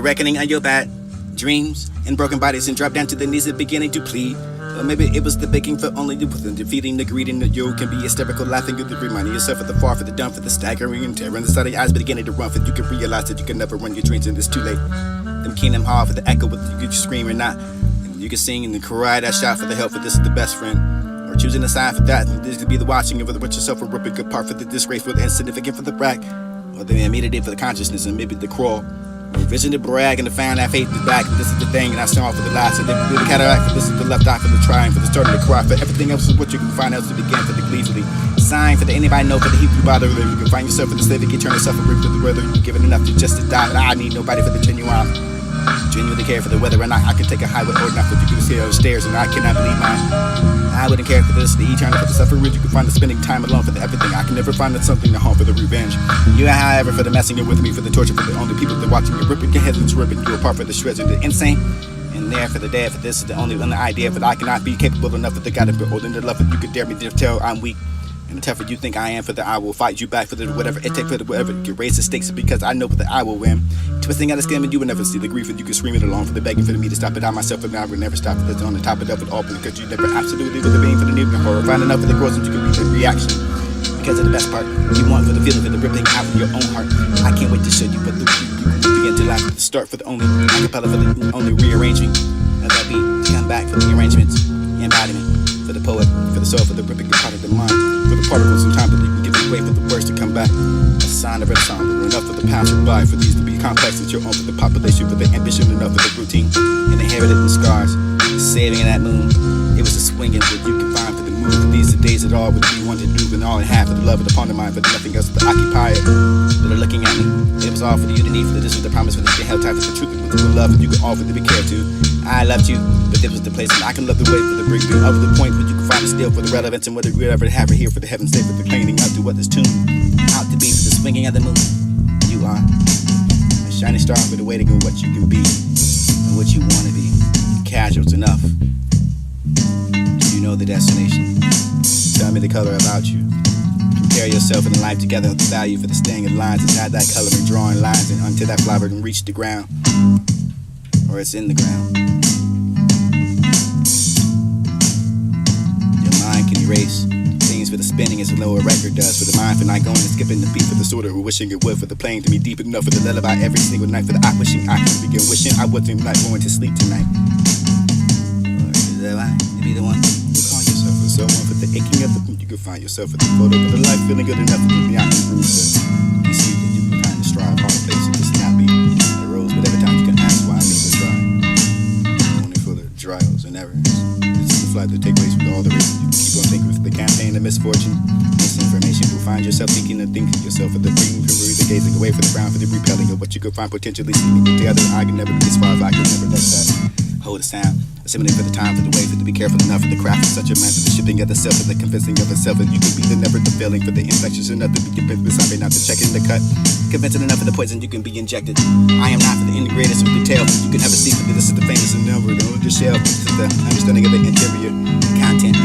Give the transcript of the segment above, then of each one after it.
the reckoning of your bad dreams and broken bodies and drop down to the knees and beginning to plead. Or maybe it was the begging for only the within, defeating the greed, and you can be hysterical, laughing at the reminding yourself of the far, for the dumb, for the staggering and terror. And the side of your eyes beginning to run, for you can realize that you can never run your dreams and it's too late. Them kingdom hall for the echo with you can scream or not. And you can sing and cry that shout for the help, for this is the best friend. Or choosing a side for that, this could be the watching of the rich yourself, or ripping apart for the disgrace, for the insignificant, for the brag. Or the immediate for the consciousness, and maybe the crawl. Or vision to brag and to find that faith is back. And this is the thing, and I stand off for the last. And then the cataract, for this is the left eye, for the trying, for the starting to cry. For everything else is what you can find else to begin, for the gleefully sign, for the anybody know, for the Hebrew bother. You can find yourself in the slave, you can turn yourself a rip for the weather. You're given enough to just to die, but I need nobody for the genuinely care for the weather or not. I can take a highway or not, but you can see on the stairs, and I cannot believe mine. I wouldn't care for this, the eternal, for the suffering. You can find the spending time alone for the everything. I can never find it something to harm for the revenge. You, however, for the messing you're with me, for the torture, for the only people that watching you ripping your heads and ripping you apart, for the shreds of the insane. And there for the dead, for this is the only idea, but I cannot be capable enough for the God to be older than the love that you could dare me to tell I'm weak. And the tougher you think I am, for the I will fight you back, for the whatever it takes, for the whatever you can raise the stakes, because I know that I will win. Twisting out the skin and you will never see the grief, and you can scream it along, for the begging for me to stop it. I myself and I will never stop it. That's on the top of it all, because you never absolutely with the being for the new horror. Find enough for the growth that you can reach the reaction. Because of the best part, you want for the feeling, for the ripping out of your own heart. I can't wait to show you what the you begin to laugh at the start, for the only acapella, for the only rearranging of that beat to come back for the arrangements, the embodiment. For the poet, for the soul, for the ripping part of the mind, for the particles and time that you can give away for the words to come back. A sign of ensemble, enough for the passerby, for these to be complex as your own, for the population, for the ambition, enough for the routine, and inherited in scars. Saving in that moon, it was a swinging what you can find for the move. For these the days that all would be one to do, and all in half for the love of the ponder mind, for nothing else to occupy it. That are looking at me, it was all for you to need, for this was the promise, for this you held tight, for the truth, for the love, and you could offer to be cared to. I loved you, but this was the place, and I can love the way for the bring me up to the point where you can find it still for the relevance and whether you ever have it here for the heaven's sake, for the clanging out to what this tune out to be, for the swinging of the moon. You are a shining star for the waiting of what you can be and what you want to be. Casual's enough. Do you know the destination? Tell me the color about you. Compare yourself and the life together with the value for the staying in lines, and add that color and drawing lines and until that flower can reach the ground, or it's in the ground. Erase things for the spinning as a lower record does, for the mind for not going and skipping the beat, for the sort of wishing it would, for the playing to me deep enough, for the lullaby every single night, for the I wishing I could begin wishing I wasn't not going to sleep tonight. Or is that right? To be the one you call yourself, for someone for the aching of the you can find yourself for the photo, for the life feeling good enough to be beyond the room, you see that you can kind of strive hard place and just not be a rose, but every time you can ask why I leave it dry, only for the trials and errors. Flight to take place with all the races. You can keep on thinking with the campaign of misfortune, misinformation. You'll find yourself thinking and thinking yourself for the dream, for the gazing away for the ground, for the repelling of what you could find potentially seeming together. I can never be as far as I could never let that hold a sound. Assimilating for the time, for the way, for to be careful enough for the craft of such a man, for the shifting of the self, for the convincing of the self, and you can be the never the failing, for the infectious enough to be convinced beside me, not to check in the cut. Convincing enough of the poison you can be injected. I am not for the integrated with the tail, you can never see, for this is the famous and number, the shell, this is the understanding of the interior content.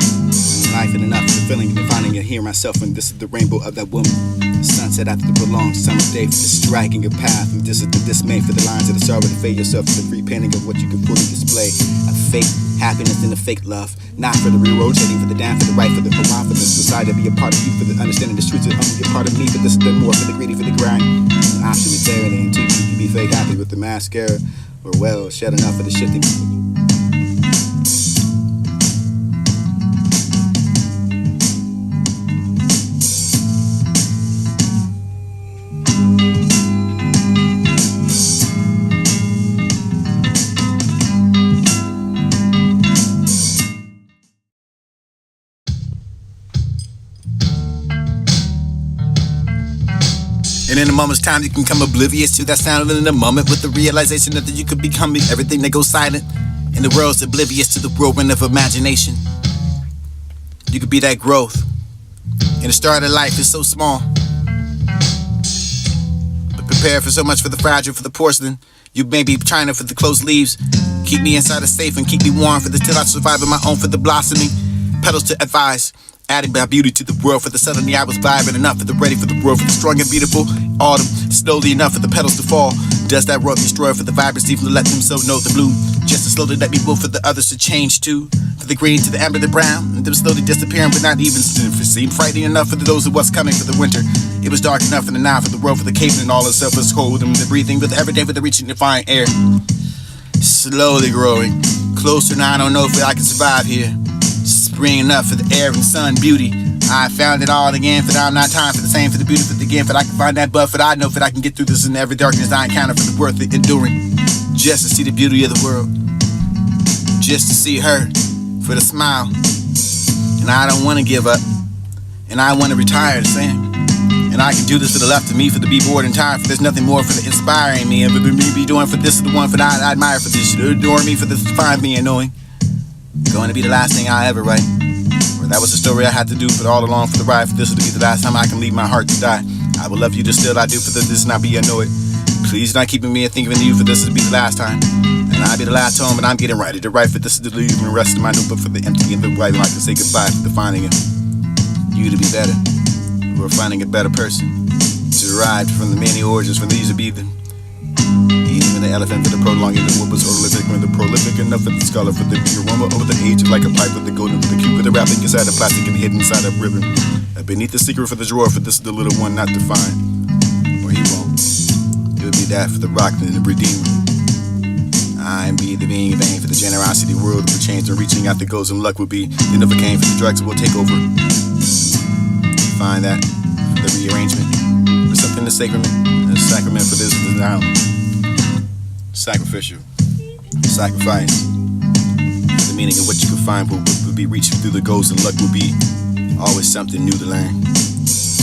Life and enough for the feeling and finding and hear myself, and this is the rainbow of that woman. Sunset after the prolonged summer day, for the striking a path, and this is the dismay for the lines of the sorrow to fade yourself, for the free painting of what you can fully display. A fake happiness and a fake love, not for the re-rotating, for the down, for the right, for the around, for the society to be a part of you, for the understanding the truth, to only be a part of me, for this is the more, for the greedy, for the grind. The option is there, and until you can be fake happy with the mascara, or well, shed enough for the shifting. And in a moment's time, you can come oblivious to that sound. And in a moment, with the realization that you could become everything that goes silent. And the world's oblivious to the whirlwind of imagination. You could be that growth. And the start of life is so small. But prepare for so much for the fragile, for the porcelain. You may be trying for the closed leaves. Keep me inside a safe and keep me warm for the till I survive on my own, for the blossoming. Petals to advise. Adding my beauty to the world, for the suddenly I was vibrant enough for the ready for the world, for the strong and beautiful autumn, slowly enough for the petals to fall. Dust that world destroy for the vibrancy from the let themselves know the blue. Just to slowly let me move for the others to change too. For the green to the amber, the brown, and them slowly disappearing, but not even seem frightening enough for those of what's coming for the winter. It was dark enough in the night for the world, for the cave and all itself was cold, and the breathing with every day for the reaching to find air. Slowly growing, closer now, I don't know if I can survive here. Spring enough for the air and sun, beauty. I found it all again, for now not time for the same, for the beauty, for the again, for I can find that but for I know, for I can get through this in every darkness I encounter, for the worth of enduring. Just to see the beauty of the world, just to see her, for the smile. And I don't want to give up, and I want to retire the same. And I can do this for the left of me, for the be bored and tired, for there's nothing more for the inspiring me, and for me be doing for this is the one for that I admire, for this adore me, for this to find me and knowing going to be the last thing I ever write. Or that was the story I had to do for all along for the ride, for this to be the last time I can leave my heart to die. I will love you to still I do, for this not be I know it. Please not keeping me and thinking of you, for this to be the last time. And I'll be the last home, and I'm getting ready to write, for this is the leaving the rest of my notebook for the empty and the right, and I can say goodbye for defining it. You to be better. We're finding a better person, derived from the many origins, from these to be them. Eating the elephant for the prolonging, the whoop was prolific, when the prolific enough for the scholar, for the aroma over the age, like a pipe with the golden, for the cube, for the wrapping inside the plastic and hidden inside a ribbon. Beneath the secret for the drawer, for this is the little one not to find, or he won't. It would be that for the rock and the redeemer. I am be the being of vain for the generosity world would change and reaching out the goals and luck would be. Then if it came for the drugs, it will take over. Find that for the rearrangement, for something the sacrament, a sacrament for this is the island. Sacrificial, sacrifice. The meaning of what you can find would be reaching through the goals and luck would be always something new to learn.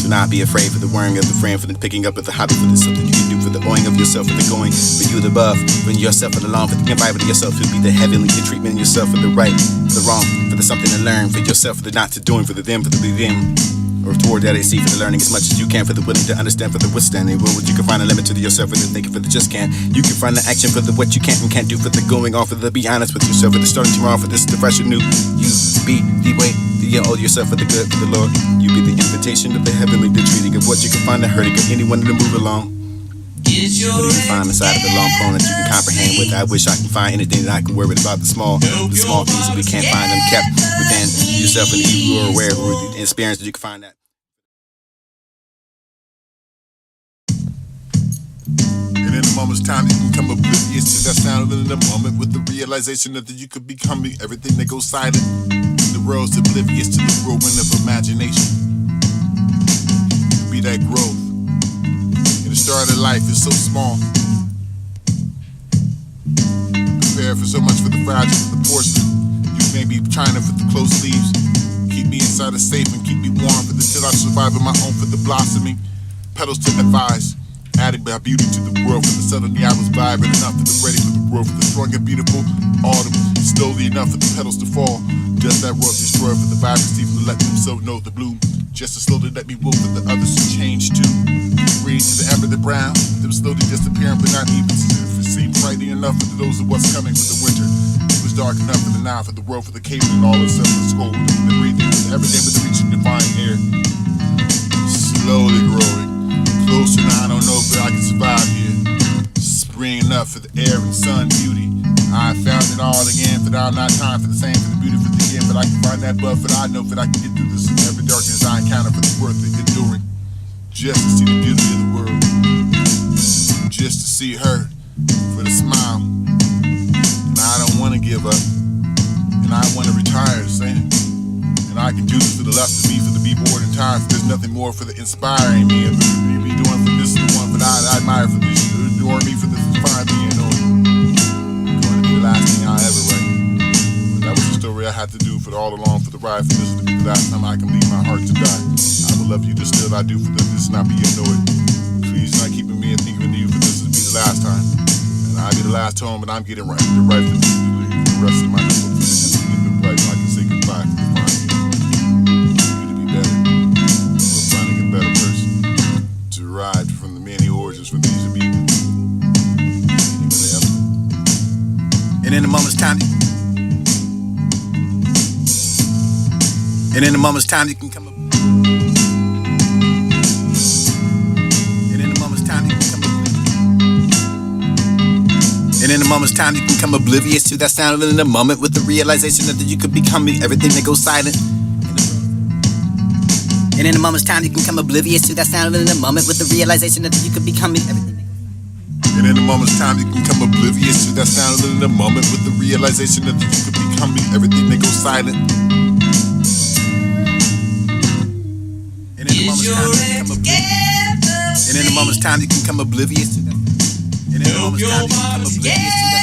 Do not be afraid for the wearing of the frame, for the picking up of the hobby, for the something you can do, for the owing of yourself, for the going, for you the above, for yourself for the long, for the environment of yourself, to be the heavenly, the treatment of yourself, for the right, for the wrong, for the something to learn, for yourself, for the not to doing, for the them, for the them. Or toward that I see, for the learning as much as you can, for the willing to understand, for the withstanding. Well, you can find a limit to yourself, for the thinking, for the just can't. You can find the action for the what you can't and can't do, for the going on, for the be honest with yourself, for the starting tomorrow, for this the fresh and new. You be the way, the old yourself for the good, for the Lord. You be the invitation of the heavenly, the treating of what you can find the hurting of anyone to move along. But you can find the side of the long poem that you can comprehend with. I wish I can find anything that I can worry about the small things that we can't find them kept within yourself, and you are aware of the experience that you can find that. In a moment's time, you can become oblivious to that sound in the moment, with the realization that you could become everything that goes silent. The world's oblivious to the whirlwind of imagination. Be that growth. And the start of life is so small. Prepare for so much for the fragile, for the porcelain. You may be trying to for the close leaves. Keep me inside a safe and keep me warm for the till I survive on my own, for the blossoming. Petals to advise. Adding my beauty to the world, for the suddenly I was vibrant enough for the ready for the world, for the strong and beautiful autumn, slowly enough for the petals to fall. Just that world destroyed for the vibrancy, for the let themselves know the bloom. Just to slowly let me move for the others to change too. The green to the amber, the brown, them slowly disappearing, but not even to seem frightening enough for those of what's coming for the winter. It was dark enough for the night, for the world, for the cave and all itself was cold. And the breathing was every day with the reaching divine air. Slowly growing. Closer now, I don't know if I can survive here. Spring enough for the air and sun, beauty. I found it all again, for now not time for the same, for the beauty, for the again, but I can find that but I know that I can get through this in every darkness I encounter, for the worth of enduring. Just to see the beauty of the world, just to see her, for the smile. And I don't want to give up, and I want to retire the same. And I can do this for the left of me, for the be bored and tired, for there's nothing more for the inspiring me, and for the be doing for this is the one, but I admire for this, adore me for this inspiring me, and knowing going to be the last thing I ever write. But that was the story I had to do for all along for the ride, for this to be the last time I can leave my heart to die. I will love you to still I do, for this not be know it. Please not keeping me and thinking of you, for this to be the last time. And I'll be the last home, but I'm getting right for this to leave the rest of my notebook for this to be the right, so I can say goodbye to the final. Derived from the many origins, from these to be. And in a moment's time, you can come up. And in a moment's time, you can come up. in a moment's time, you can come oblivious to that sound. And in a moment, with the realization that you could become everything that goes silent. And in a moment's time, you can come oblivious to that sound. And in a moment, with the realization that you could become everything. And in a moment's time, you can come oblivious to that sound. And in a moment, with the realization that you could become everything that goes silent. And in a moment's time, you can come oblivious. And in a moment's time, you can come oblivious to that. And in a moment's time, you can come oblivious to that.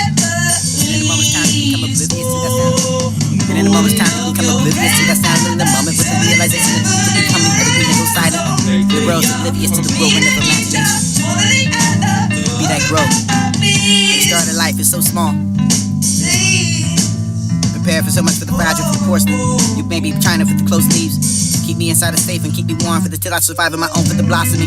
And in a moment's time, you can come oblivious to that sound. And in a moment's time, you can come oblivious to that sound. And in a moment, with the realization that you could become everything that goes silent. The world's oblivious to the whirlwind of imagination. Be that growth. The start of life is so small. Prepare for so much for the fragile, for the porcelain. You may be China for the close leaves. Keep me inside a safe and keep me warm for the till I survive on my own for the blossoming.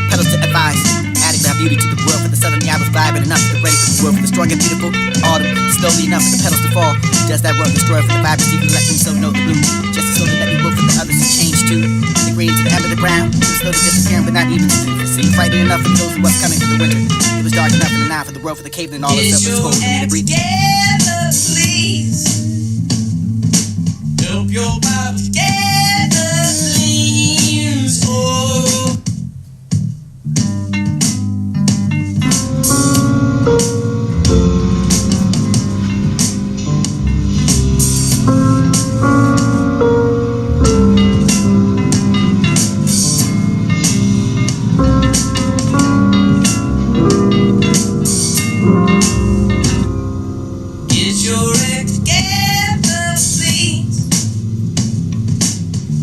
Petals to advise, adding my beauty to the world for the southern I was vibrant enough for the ready for the world for the strong and beautiful. Autumn, slowly enough for the petals to fall. Does that world destroy for the vibrancy to let me so know the blue? Just as slowly that we will for the others to change too. The green to the amber, the brown, slowly disappearing but not even to see. Frightening enough for those who was coming for the winter. It was dark enough in the night for the world for the cave and all itself was cold for me to breathe. Help your body together, please. Oh. Get your ex together, please.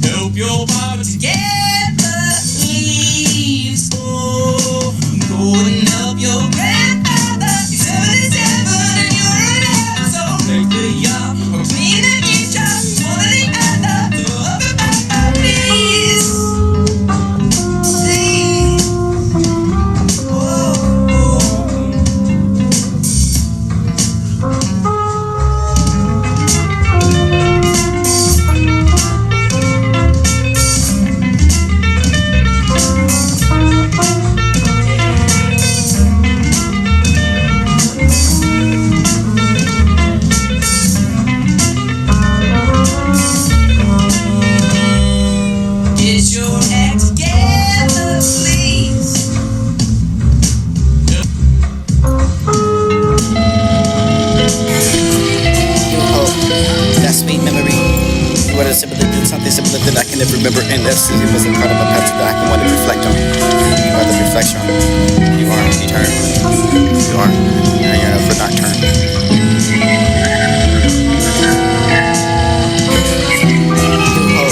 Help your body together, please. Oh, go and help your grandfather. He's 77 and you're an elder, so make the young or clean and eat just one or the other. Love it back, please. Please. Oh. Get your ex together, please. You hope that sweet memory. You would have simply did something simpler that I can never remember. And that's it was a part of my past that I can want to reflect on. You are the reflection. You are eternal. You are. And you're never nocturne. You hope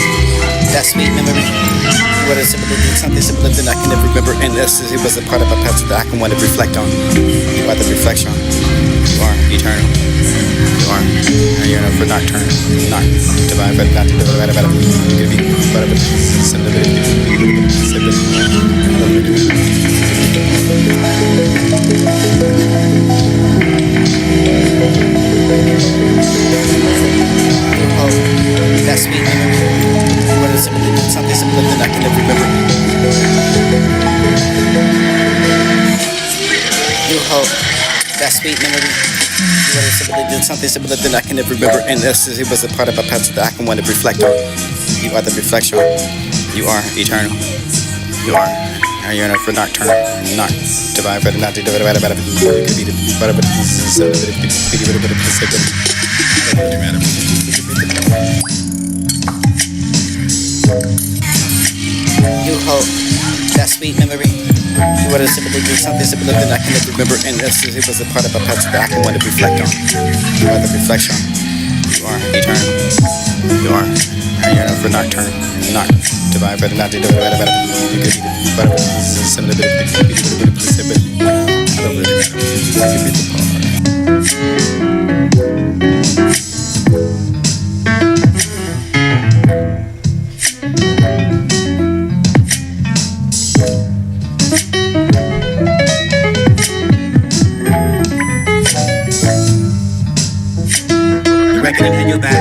that sweet memory. You would have simply did something simpler that I can never remember. And that's it was a part of my past that I can want to reflect on. You are the reflection. You are eternal. You are. And you're never nocturne. Not divine, but not divine, but you could be whatever. Oh, that sweet memory. You would have simply did something simpler that I can never remember. You hope that sweet memory. You would have simply did something simpler than I can never remember. And this is, it was a part of my past that I can want to reflect on. You are the reflection. You are eternal. You are. And you're never nocturne. Not divine, but not divine, but you could be the whatever. You hope that sweet memory. You would have simply did something simpler than I can never remember. And this is, it was a part of my past that I can want to reflect on. You are the reflection. You are eternal. You are. And you're never nocturne. Not divine, but not divine, but you could be the whatever. Similar to reckoning in your back,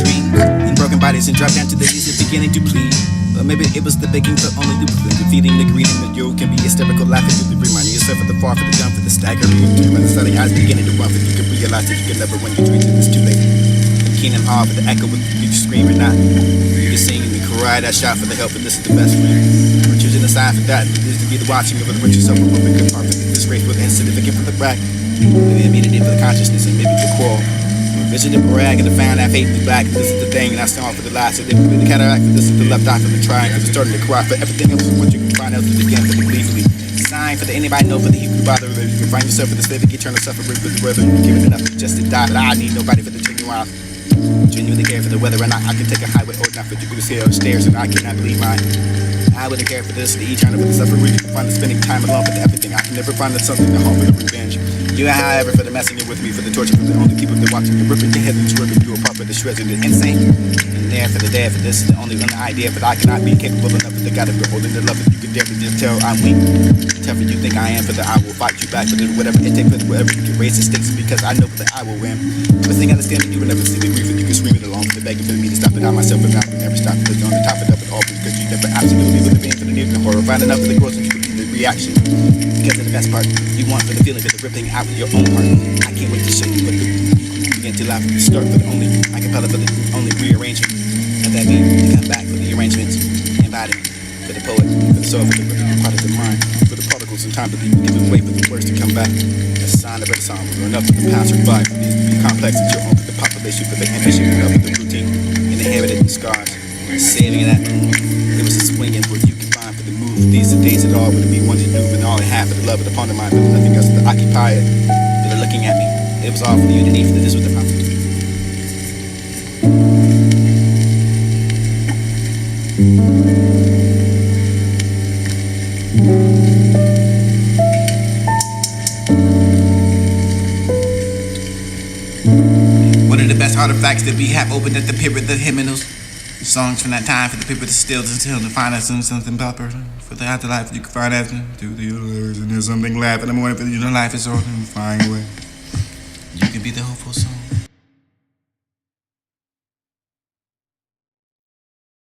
dreams and broken bodies and drop down to the knees and beginning to plead. Or maybe it was the begging for only the defeating the greed and the you can be hysterical laughing through the reminding yourself yourself for the far, for the dumb, for the staggering. When the sunny eyes beginning to run, for you can realize that you can never run your dreams and it's too late. And keen and hard for the echo with you screaming out. You can sing and you can cry that shout for the help, and this is the best friend. We're choosing a side for that, it is to be the watching over the riches of a woman good part. This race was insignificant for the brag. Maybe immediately for the consciousness and maybe the quarrel. Vision to brag and to find that faith to black. This is the thing, and I stand for the last. So they will be the cataract, for this is the left eye for the trying. Cause it's starting to cry for everything else. What you can find else is again for the gleefully. Sign for the anybody know for the Hebrew bother. You can find yourself for the slave, eternal suffering for the weather. You're giving enough just to die, but I need nobody for the genuine. Genuinely care for the weather, and I can take a highway or not for degrees here upstairs, and I cannot believe mine. I wouldn't care for this, the eternal for the suffering. You can find the spending time alone for the everything. I can never find the something to home for the revenge. You are, however, for the messing you're with me, for the torture, for the only people that watching you ripping your head and ripping you apart for the shreds and the insane. And there for the dead, for this is the only idea, but I cannot be capable enough for the God of your holding the love. If you can dare to just tell I'm weak. Tougher you think I am, for the I will fight you back for the whatever it takes, for whatever you can raise the stakes, because I know that I will win. First thing I understand that you will never see me grief, and you can scream it along for the begging for me to stop it. I myself and I will never stop it. On the top of it up at all, because you never absolutely with the pain for the need and the horror, find enough for the growth and you can the reaction. Because of the best part, you want for the feeling for the ripping out of your own heart. I can't wait to show you what the begin to laugh from the start for the only acapella for the only rearranging. And that means to come back for the arrangements, embodiment for the poet, for the soul, for the part of the mind, for the particles in time to be given way for the words to come back. A sign of renaissance, or enough for the past revive for these to be complex as your own for the population, for the ambition, enough for the routine, inherited scars, saving that. It was a swinging where you can find for the move. These are days that all would be one to do, and all I have for the love of the upon the mind, but nothing else to occupy it. But they're looking at me. It was all for you to need, for this was the problem. One of the best artifacts that we have opened at the period, the hymnals. Songs from that time for the people that still until to find us in something proper. For the afterlife, you can find out through the universe, and there's something laugh in the morning for the life is all in a fine way. You can be the hopeful song.